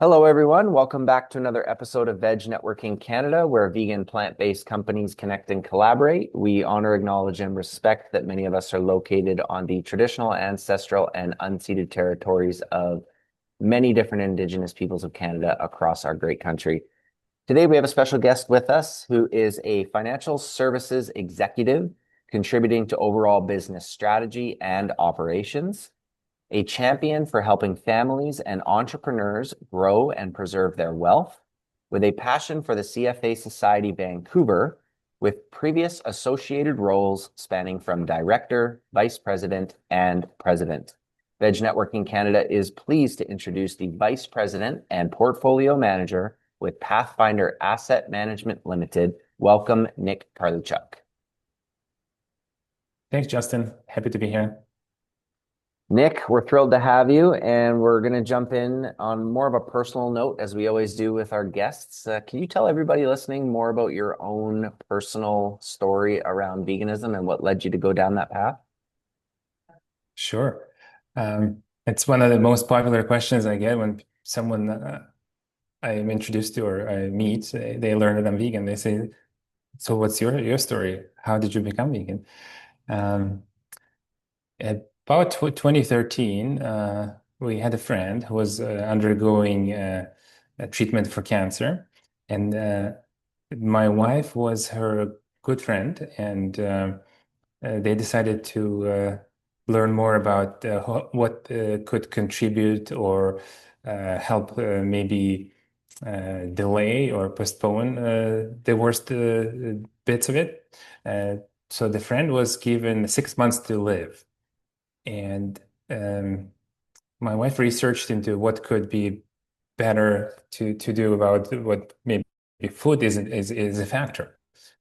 Hello, everyone. Welcome back to another episode of Veg Networking Canada, where vegan plant-based companies connect and collaborate. We honor, acknowledge, and respect that many of us are located on the traditional, ancestral, and unceded territories of many different Indigenous peoples of Canada across our great country. Today, we have a special guest with us who is a financial services executive contributing to overall business strategy and operations, a champion for helping families and entrepreneurs grow and preserve their wealth, with a passion for the CFA Society Vancouver, with previous associated roles spanning from director, vice president, and president. Veg Networking Canada is pleased to introduce the vice president and portfolio manager with Pathfinder Asset Management Limited. Welcome, Nick Karliychuk. Thanks, Justin. Happy to be here. Nick, we're thrilled to have you, and we're going to jump in on more of a personal note, as we always do with our guests. Can you tell everybody listening more about your own personal story around veganism and what led you to go down that path? Sure. It's one of the most popular questions I get when someone I am introduced to or I meet, they learn that I'm vegan. They say, "So what's your story? How did you become vegan?" Um, about 2013, we had a friend who was undergoing a treatment for cancer, and my wife was her good friend, and they decided to learn more about what could contribute or help maybe delay or postpone the worst bits of it. So the friend was given 6 months to live. And um, my wife researched into what could be better to do about what maybe food is a factor.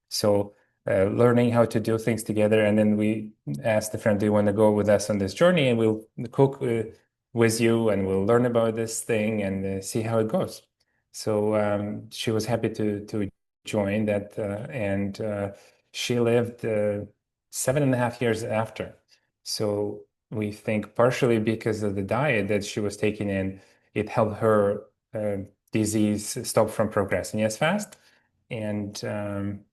So learning how to do things together, and then we asked the friend, "Do you want to go with us on this journey? And we'll cook with you, and we'll learn about this thing and see how it goes." So she was happy to join that, and she lived 7.5 years after. So we think partially because of the diet that she was taking in, it helped her disease stop from progressing as fast. And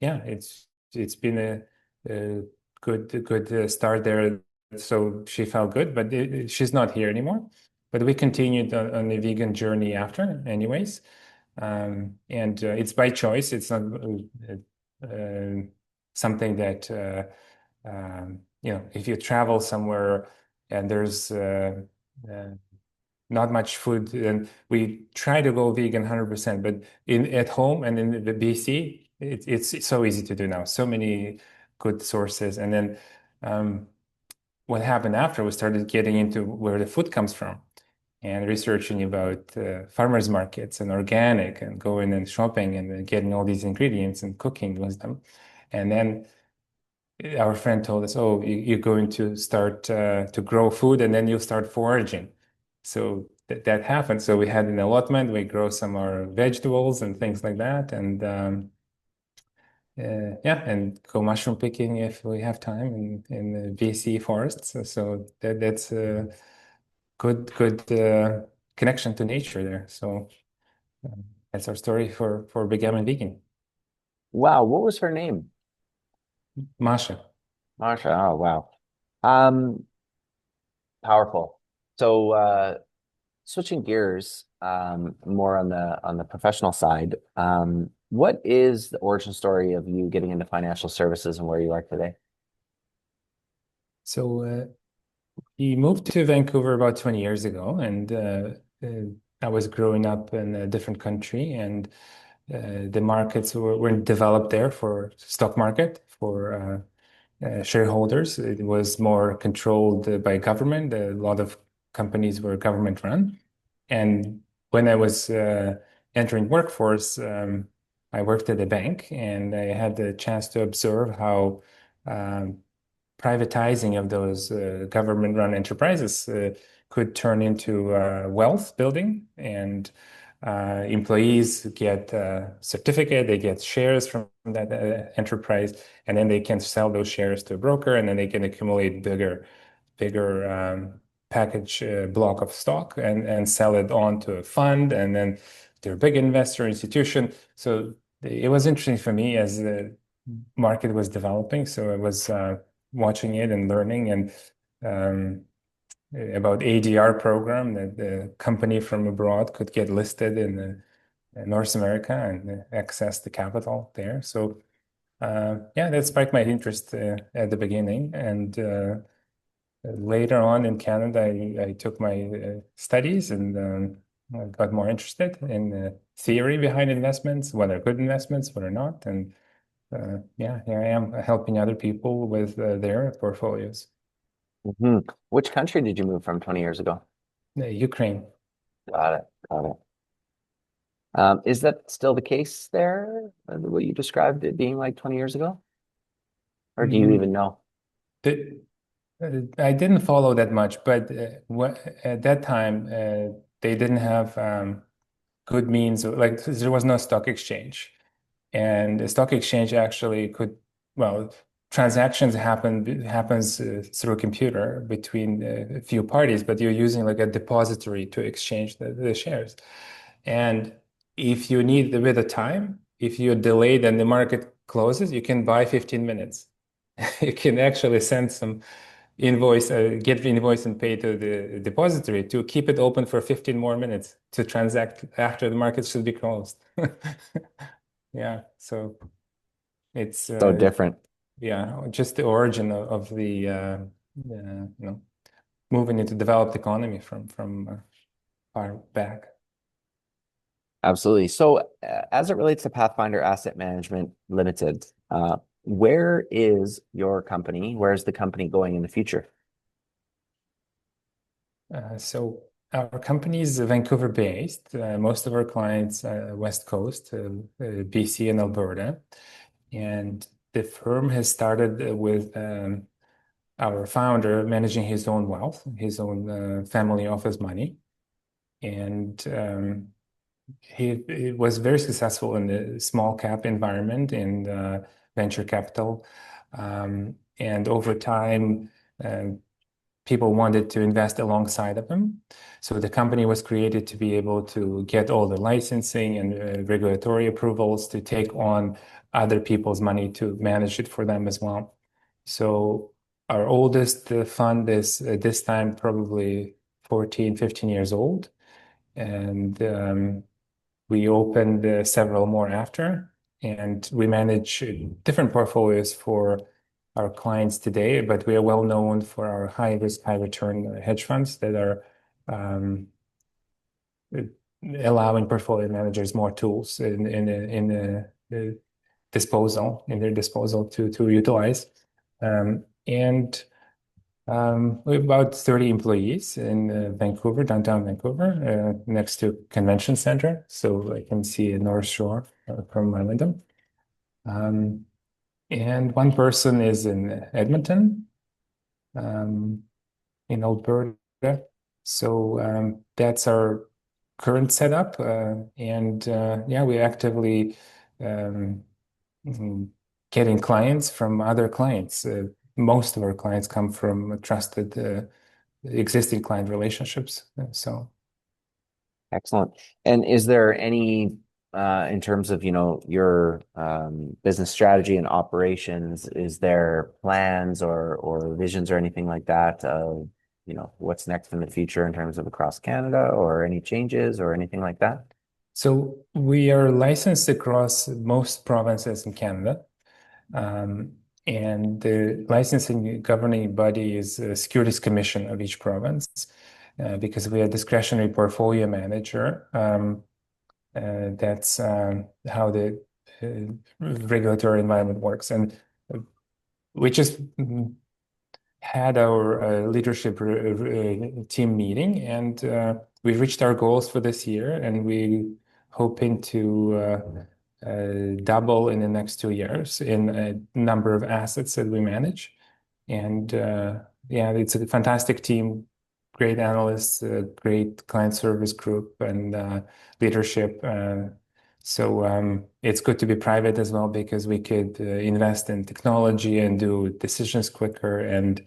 yeah, it's been a good start there. So she felt good, but she's not here anymore. But we continued on the vegan journey after, anyways. And it's by choice. It's not something that if you travel somewhere and there's uh, not much food, and we try to go vegan 100%, but in at home and in the BC, it's so easy to do now. So many good sources. And then what happened after we started getting into where the food comes from and researching about farmers markets and organic and going and shopping and getting all these ingredients and cooking with them. And then our friend told us, "Oh, you're going to start to grow food, and then you'll start foraging." So that happened. So we had an allotment. We grow some of our vegetables and things like that, and yeah, and go mushroom picking if we have time in the BC forests. So that's a good connection to nature there. So that's our story for becoming vegan. Wow, what was her name? Masha. Marsha. Oh, wow. Um, Powerful. So, switching gears, more on the professional side, what is the origin story of you getting into financial services and where you are today? So he moved to Vancouver about 20 years ago, and I was growing up in a different country, and the markets weren't developed there for stock market for shareholders. It was more controlled by government. A lot of companies were government run, and when I was entering workforce, I worked at a bank, and I had the chance to observe how um, privatizing of those government-run enterprises could turn into wealth building, and employees get a certificate, they get shares from that enterprise, and then they can sell those shares to a broker, and then they can accumulate bigger package a block of stock and sell it on to a fund, and then they're a big investor institution. So it was interesting for me as the market was developing. So I was watching it and learning and um, about ADR program that the company from abroad could get listed in North America and access the capital there. So yeah, that spiked my interest at the beginning. And later on in Canada, I took my studies and I got more interested in the theory behind investments, whether good investments, whether not. And yeah, here I am helping other people with their portfolios. Which country did you move from 20 years ago? Ukraine. Got it. Got it. Is that still the case there? What you described it being like 20 years ago? Or do you Mm, even know? the, I didn't follow that much, but at that time, they didn't have good means, like there was no stock exchange. And the stock exchange actually could, well, transactions happens through a computer between a few parties, but you're using like a depository to exchange the shares. And if you need a bit of time, if you're delayed and the market closes, you can buy 15 minutes. You can actually send some invoice, get the invoice and pay to the depository to keep it open for 15 more minutes to transact after the market should be closed. Yeah, so it's So different. yeah, just the origin of the moving into developed economy from far back. Absolutely. So, as it relates to Pathfinder Asset Management Limited, where is your company? Where is the company going in the future? So our company is Vancouver based. Most of our clients West Coast, BC and Alberta, and the firm has started with our founder managing his own wealth, his own family office money, and he was very successful in the small cap environment in venture capital. And over time, people wanted to invest alongside of him. So the company was created to be able to get all the licensing and regulatory approvals to take on other people's money to manage it for them as well. So our oldest fund is at this time probably 14, 15 years old. And we opened several more after, and we manage different portfolios for our clients today, but we are well known for our high risk, high return hedge funds that are um, allowing portfolio managers more tools in disposal in their disposal to utilize. And we have about 30 employees in Vancouver, downtown Vancouver, next to Convention Center. So I can see a North Shore from my window. Um, and one person is in Edmonton, um, in Alberta. So that's our current setup. And yeah, we actively um, mm, getting clients from other clients. Most of our clients come from trusted existing client relationships. So, Excellent. And is there any, in terms of, your business strategy and operations, is there plans or visions or anything like that of, what's next in the future in terms of across Canada or any changes or anything like that? so we are licensed across most provinces in Canada. Um, and the licensing governing body is the Securities Commission of each province, because we are discretionary portfolio manager. That's how the regulatory environment works. And we just had our leadership team meeting, and we reached our goals for this year, and we hoping to double in the next 2 years in a number of assets that we manage. And yeah, it's a fantastic team, great analysts, great client service group, and leadership. So it's good to be private as well because we could invest in technology and do decisions quicker and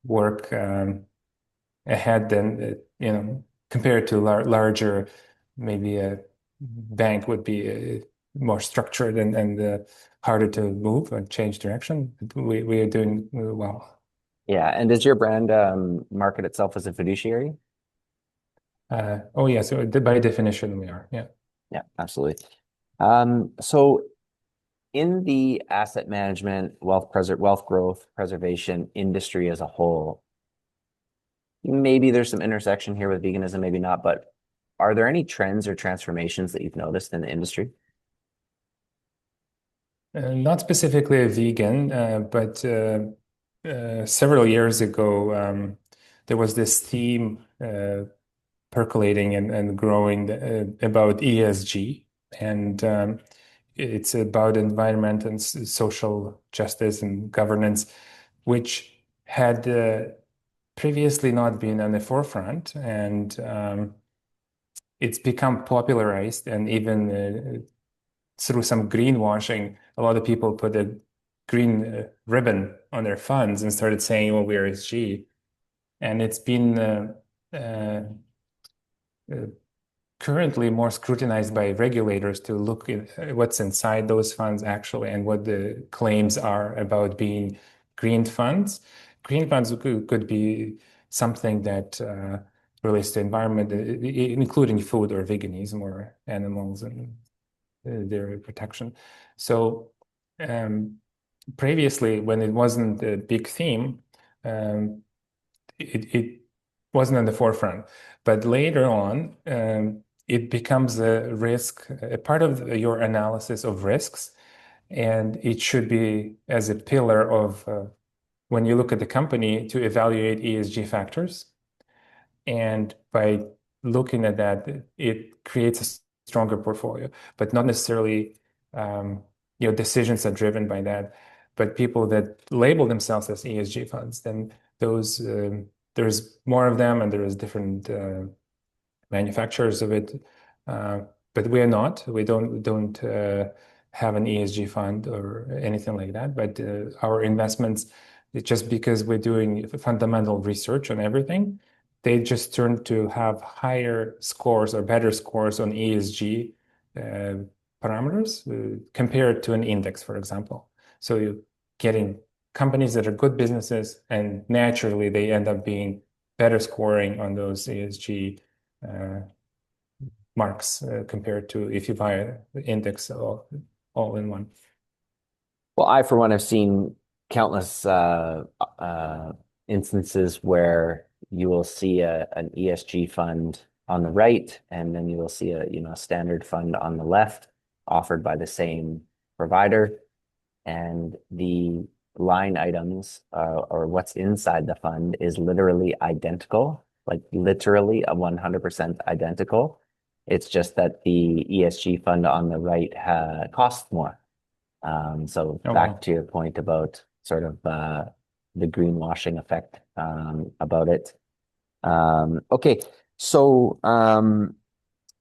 work. ahead than compared to larger, maybe a bank would be more structured and harder to move and change direction. We are doing well. Yeah. And does your brand market itself as a fiduciary? Oh yeah, so by definition we are. Yeah. Yeah, absolutely. So in the asset management, wealth growth preservation industry as a whole, maybe there's some intersection here with veganism, maybe not, but are there any trends or transformations that you've noticed in the industry? Not specifically a vegan, but several years ago, there was this theme percolating and growing about ESG, and it's about environment and social justice and governance, which had previously not been on the forefront, and it's become popularized, and even through some greenwashing, a lot of people put a green ribbon on their funds and started saying, "Oh, we're ESG," and it's been uh, uh, currently more scrutinized by regulators to look at what's inside those funds actually and what the claims are about being green funds. Green funds could be something that relates to environment, including food or veganism or animals and their protection. So previously, when it wasn't a big theme, um, it wasn't on the forefront. But later on, it becomes a risk, a part of your analysis of risks, and it should be as a pillar of when you look at the company to evaluate ESG factors. And by looking at that, it creates a stronger portfolio, but not necessarily, um, decisions are driven by that. But people that label themselves as ESG funds, then those there's more of them, and there is different manufacturers of it. Uh, but we are not. We don't have an ESG fund or anything like that. But our investments, it's just because we're doing fundamental research on everything, they just turn to have higher scores or better scores on ESG uh, parameters compared to an index, for example. So you're getting companies that are good businesses, and naturally they end up being better scoring on those ESG uh, marks compared to if you buy an index all in one. Well, I, for one, have seen countless instances where you will see an ESG fund on the right, and then you will see a standard fund on the left offered by the same provider, and the line items or what's inside the fund is literally identical, like literally a 100% identical. It's just that the ESG fund on the right costs more. So Oh, back wow. to your point about sort of the greenwashing effect about it. Okay, so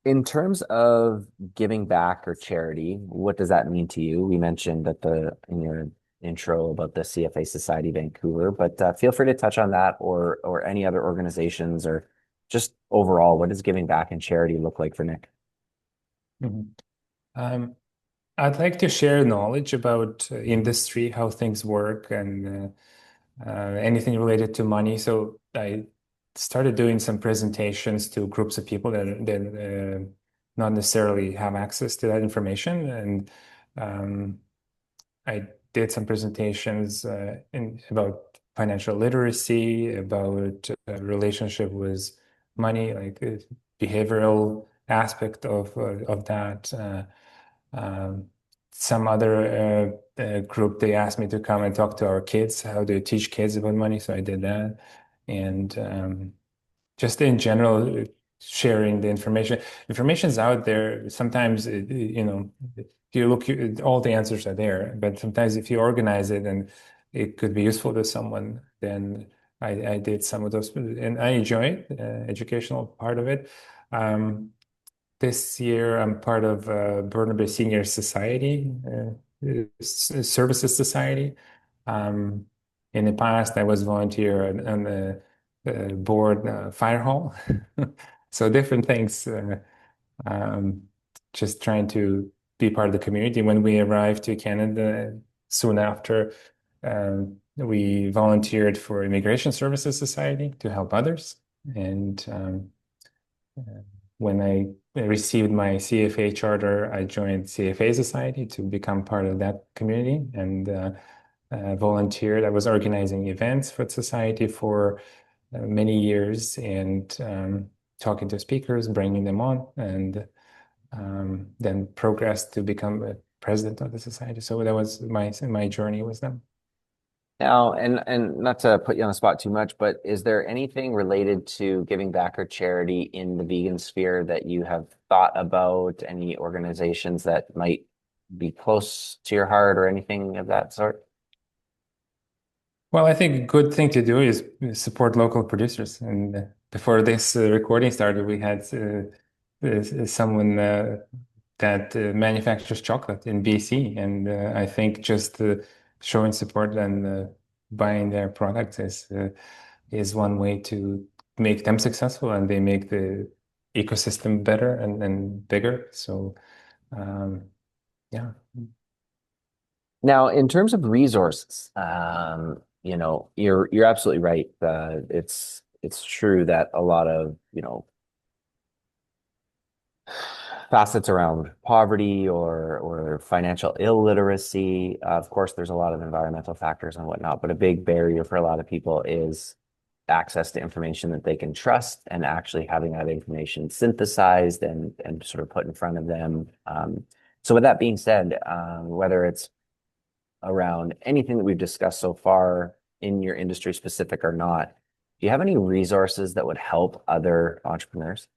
in terms of giving back or charity, what does that mean to you? We mentioned that in your intro about the CFA Society Vancouver, but feel free to touch on that or any other organizations or just overall, what does giving back and charity look like for Nick? Mhm. Um, I'd like to share knowledge about industry, how things work, and anything related to money. So I started doing some presentations to groups of people that not necessarily have access to that information, and um, I did some presentations about financial literacy, about relationship with money, like behavioral aspect of that. Um, some other group, they asked me to come and talk to our kids, how to teach kids about money. So I did that. And just in general, sharing the information. Information's out there. Sometimes, if you look, all the answers are there. But sometimes if you organize it and it could be useful to someone, then I did some of those, and I enjoy it, educational part of it. Um, this year, I'm part of Burnaby Senior Society, Services Society. Um, in the past, I was volunteer on the board fire hall. So different things. Um, just trying to be part of the community. When we arrived to Canada, soon after, we volunteered for Immigration Services Society to help others. And uh, when I received my CFA charter, I joined CFA Society to become part of that community and volunteered. I was organizing events for the society for many years and talking to speakers, bringing them on, and then progressed to become a president of the society. So that was my journey with them. Now, and not to put you on the spot too much, but is there anything related to giving back or charity in the vegan sphere that you have thought about? Any organizations that might be close to your heart or anything of that sort? Well, I think a good thing to do is support local producers. And before this recording started, we had someone that manufactures chocolate in BC, and I think just showing support and buying their products is one way to make them successful, and they make the ecosystem better and bigger. So, um, yeah. Now, in terms of resources, you're absolutely right. It's true that a lot of, facets around poverty or financial illiteracy. Of course, there's a lot of environmental factors and whatnot, but a big barrier for a lot of people is access to information that they can trust and actually having that information synthesized and sort of put in front of them. So with that being said, whether it's around anything that we've discussed so far in your industry specific or not, do you have any resources that would help other entrepreneurs?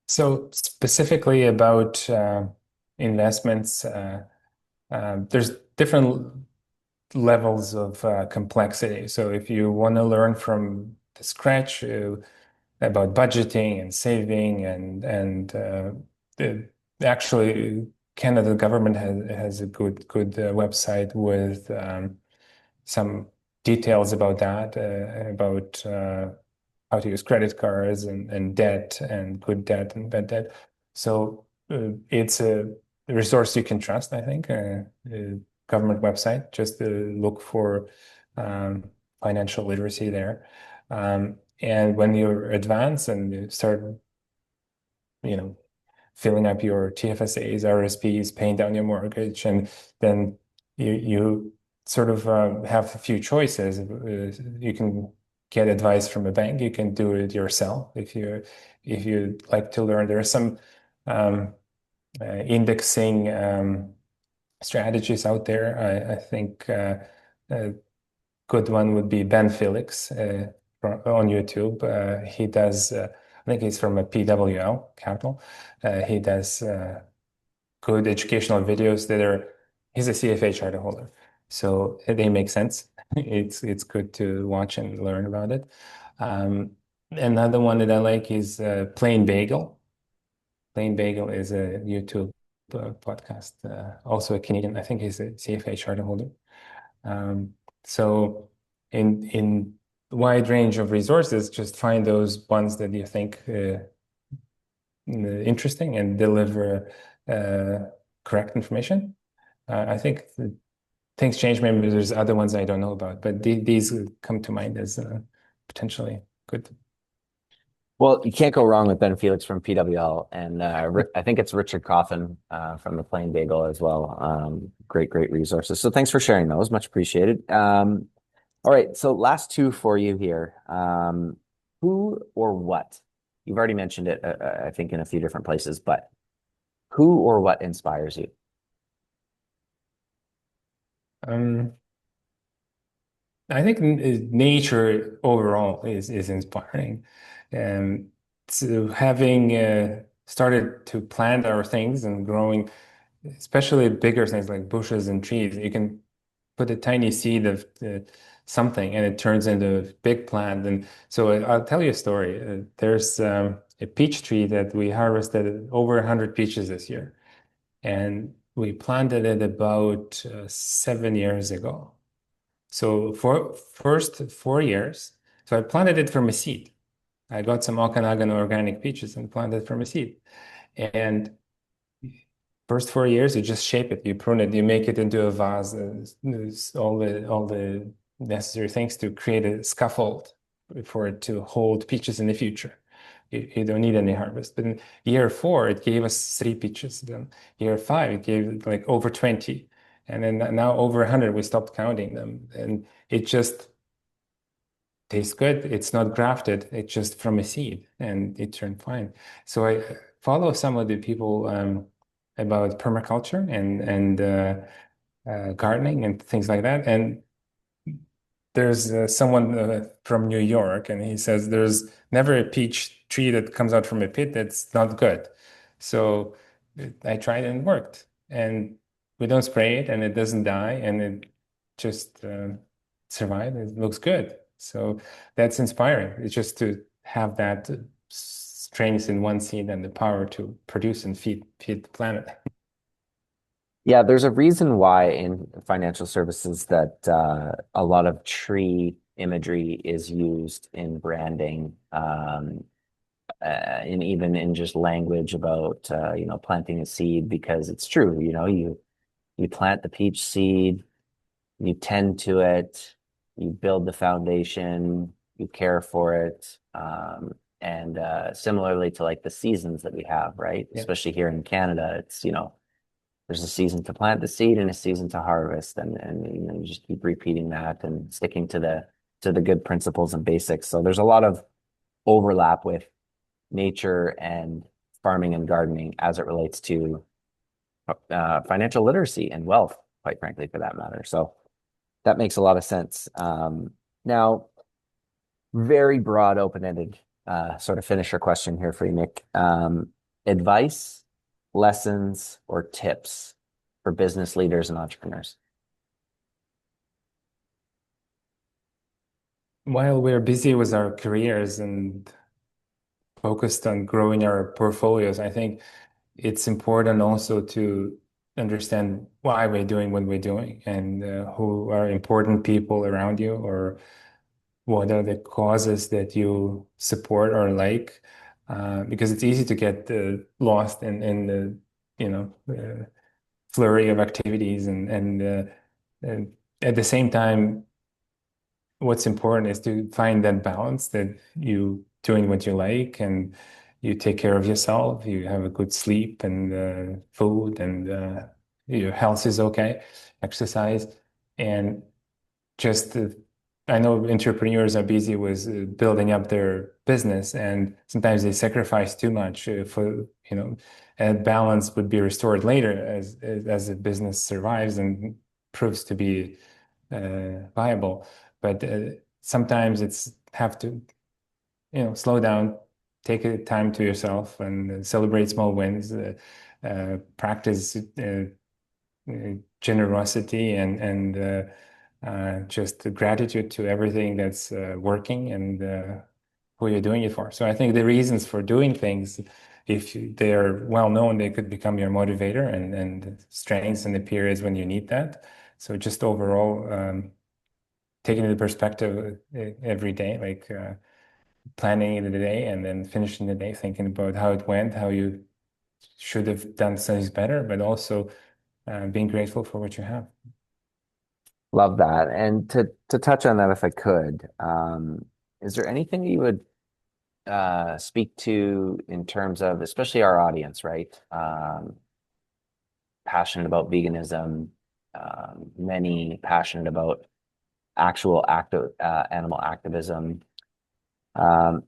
So specifically about investments, there's different levels of complexity. So if you want to learn from the scratch about budgeting and saving and the, actually Canada government has a good website with some details about that, about how to use credit cards and debt and good debt and bad debt. So it's a resource you can trust, I think. Government website, just to look for um, financial literacy there. And when you're advanced and you start, you know, filling up your TFSAs, RSPs, paying down your mortgage, and then you sort of have a few choices. You can get advice from a bank. You can do it yourself if you like to learn. There are some um, indexing strategies out there. I think a good one would be Ben Felix on YouTube. He does. I think he's from a PWL Capital. He does good educational videos that are. He's a CFA charter holder, so they make sense. It's good to watch and learn about it. Another one that I like is Plain Bagel. Plain Bagel is a YouTube podcast, also a Canadian. I think he's a CFA charter holder. Um, so in wide range of resources, just find those ones that you think interesting and deliver correct information. I think things change. Maybe there's other ones I don't know about, but these come to mind as potentially good. Well, you can't go wrong with Ben Felix from PWL, and I think it's Richard Coffin from the Plain Bagel as well. Great resources. So thanks for sharing those. Much appreciated. All right, so last two for you here. Who or what? You've already mentioned it, I think, in a few different places, but who or what inspires you? Um, I think nature overall is inspiring. And so having started to plant our things and growing, especially bigger things like bushes and trees, you can put a tiny seed of something and it turns into a big plant. And so I'll tell you a story. There's a peach tree that we harvested over 100 peaches this year. And we planted it about 7 years ago. So for first 4 years, so I planted it from a seed. I got some Okanagan organic peaches and planted from a seed. And first 4 years, you just shape it, you prune it, you make it into a vase, there's all the necessary things to create a scaffold for it to hold peaches in the future. You don't need any harvest. But in year 4, it gave us 3 peaches. Then year 5, it gave like over 20. And then now over 100, we stopped counting them. And it just tastes good. It's not grafted. It's just from a seed, and it turned fine. So I follow some of the people about permaculture and gardening and things like that. And there's someone from New York, and he says there's never a peach tree that comes out from a pit that's not good. So I tried and it worked. And we don't spray it, and it doesn't die, and it just survived. It looks good. So that's inspiring. It's just to have that strength in one seed and the power to produce and feed the planet. Yeah, there's a reason why in financial services that a lot of tree imagery is used in branding, and even in just language about planting a seed because it's true. You plant the peach seed, you tend to it, you build the foundation, you care for it, and similarly to like the seasons that we have, right? Yeah. Especially here in Canada, it's there's a season to plant the seed and a season to harvest, and you just keep repeating that and sticking to the good principles and basics. So there's a lot of overlap with nature and farming and gardening as it relates to financial literacy and wealth, quite frankly, for that matter. So that makes a lot of sense. Now, very broad, open-ended sort of finisher question here for you, Nick. Advice, lessons, or tips for business leaders and entrepreneurs? While we're busy with our careers and focused on growing our portfolios, I think it's important also to understand why we're doing what we're doing and who are important people around you, or what are the causes that you support or like. Because it's easy to get lost in the flurry of activities, and at the same time, what's important is to find that balance that you doing what you like, and you take care of yourself, you have a good sleep and food, and your health is okay, exercise, and just I know entrepreneurs are busy with building up their business, and sometimes they sacrifice too much for, and balance would be restored later as the business survives and proves to be viable. But sometimes it's have to, slow down, take a time to yourself, and celebrate small wins, practice generosity and just gratitude to everything that's working and who you're doing it for. So I think the reasons for doing things, if they're well known, they could become your motivator and strengths in the periods when you need that. So just overall, taking the perspective every day, like planning the day and then finishing the day, thinking about how it went, how you should have done things better, but also being grateful for what you have. Love that. And to touch on that, if I could, is there anything you would speak to in terms of, especially our audience, right? Passionate about veganism, many passionate about actual active animal activism. Um,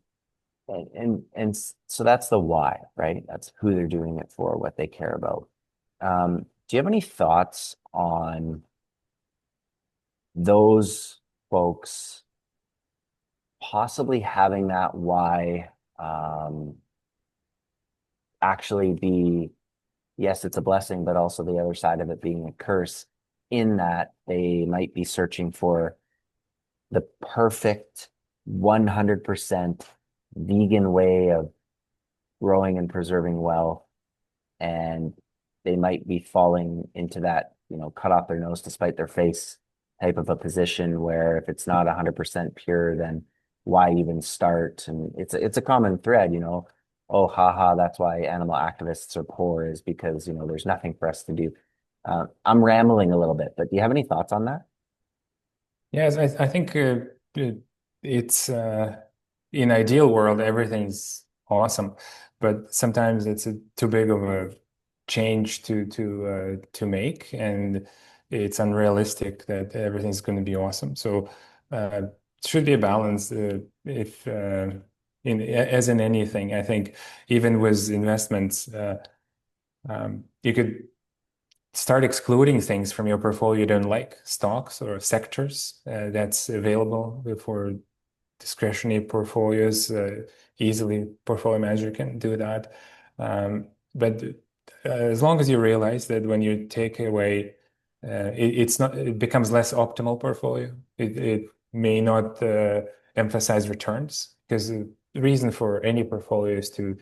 so that's the why, right? That's who they're doing it for, what they care about. Do you have any thoughts on those folks possibly having that why actually be, yes, it's a blessing, but also the other side of it being a curse, in that they might be searching for the perfect 100% vegan way of growing and preserving wealth, and they might be falling into that, cut off their nose to spite their face type of a position where if it's not 100% pure, then why even start? And it's a common thread, oh, haha, that's why animal activists are poor is because, there's nothing for us to do. I'm rambling a little bit, but do you have any thoughts on that? Yes, I think it's in ideal world everything's awesome, but sometimes it's too big of a change to make, and it's unrealistic that everything's going to be awesome. So it should be a balance. If in as in anything, I think even with investments, you could start excluding things from your portfolio you don't like, stocks or sectors that's available for discretionary portfolios. Easily, portfolio manager can do that. But as long as you realize that when you take away, it's not, it becomes less optimal portfolio. It may not emphasize returns because the reason for any portfolio is to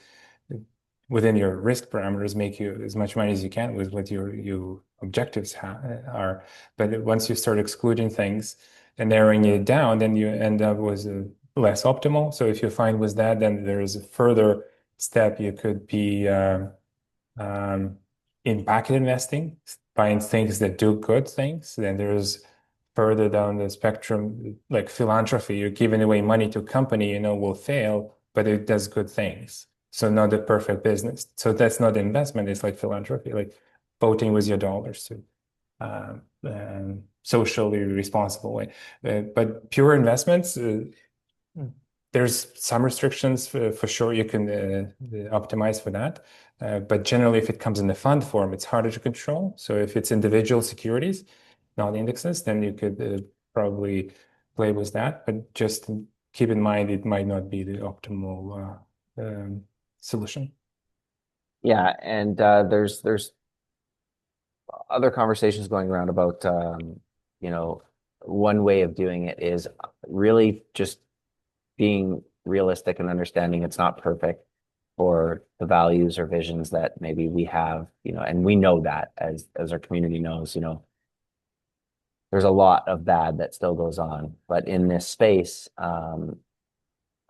within your risk parameters make you as much money as you can with what your objectives are. But once you start excluding things and narrowing it down, then you end up with a less optimal. So if you find with that, then there is a further step. You could be um, in packet investing, buying things that do good things. Then there's further down the spectrum, like philanthropy. You're giving away money to a company you know will fail, but it does good things. So not the perfect business. So that's not investment. It's like philanthropy, like voting with your dollars to socially responsible way. But pure investments, there's some restrictions for sure you can optimize for that. But generally, if it comes in the fund form, it's harder to control. So if it's individual securities, not indexes, then you could probably play with that. But just keep in mind it might not be the optimal solution. Yeah, and there's other conversations going around about you know, one way of doing it is really just being realistic and understanding it's not perfect for the values or visions that maybe we have, and we know that as our community knows, there's a lot of bad that still goes on. But in this space,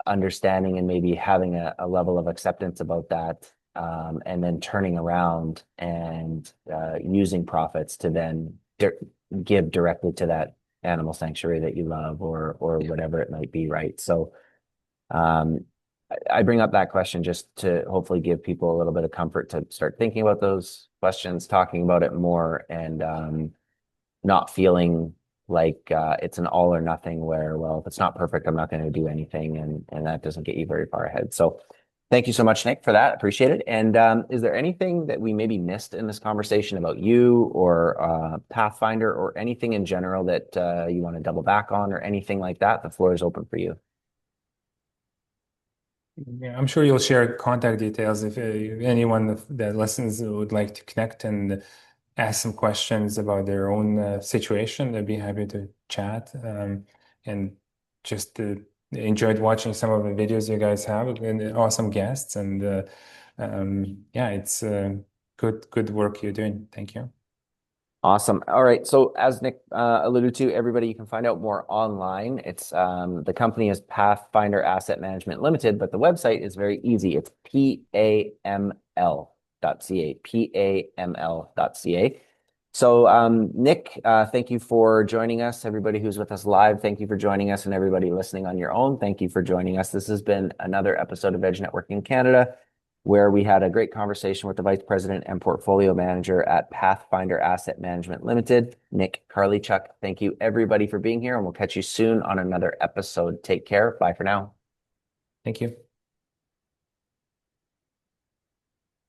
understanding and maybe having a level of acceptance about that, and then turning around and using profits to then give directly to that animal sanctuary that you love or Yeah. whatever it might be, right? So um, I bring up that question just to hopefully give people a little bit of comfort to start thinking about those questions, talking about it more, and not feeling like it's an all or nothing where, well, if it's not perfect, I'm not going to do anything, and that doesn't get you very far ahead. So thank you so much, Nick, for that. Appreciate it. And is there anything that we maybe missed in this conversation about you or Pathfinder or anything in general that you want to double back on or anything like that? The floor is open for you. Yeah, I'm sure you'll share contact details if anyone that listens would like to connect and ask some questions about their own situation. They'd be happy to chat. And just enjoyed watching some of the videos you guys have and awesome guests. And yeah, it's good work you're doing. Thank you. Awesome. All right. So as Nick alluded to, everybody, you can find out more online. It's the company is Pathfinder Asset Management Limited, but the website is very easy. It's PAML.ca, PAML.ca. So Nick, thank you for joining us. Everybody who's with us live, thank you for joining us, and everybody listening on your own, thank you for joining us. This has been another episode of Edge Networking Canada, where we had a great conversation with the Vice President and Portfolio Manager at Pathfinder Asset Management Limited, Nick Karliychuk. Thank you, everybody, for being here, and we'll catch you soon on another episode. Take care. Bye for now. Thank you.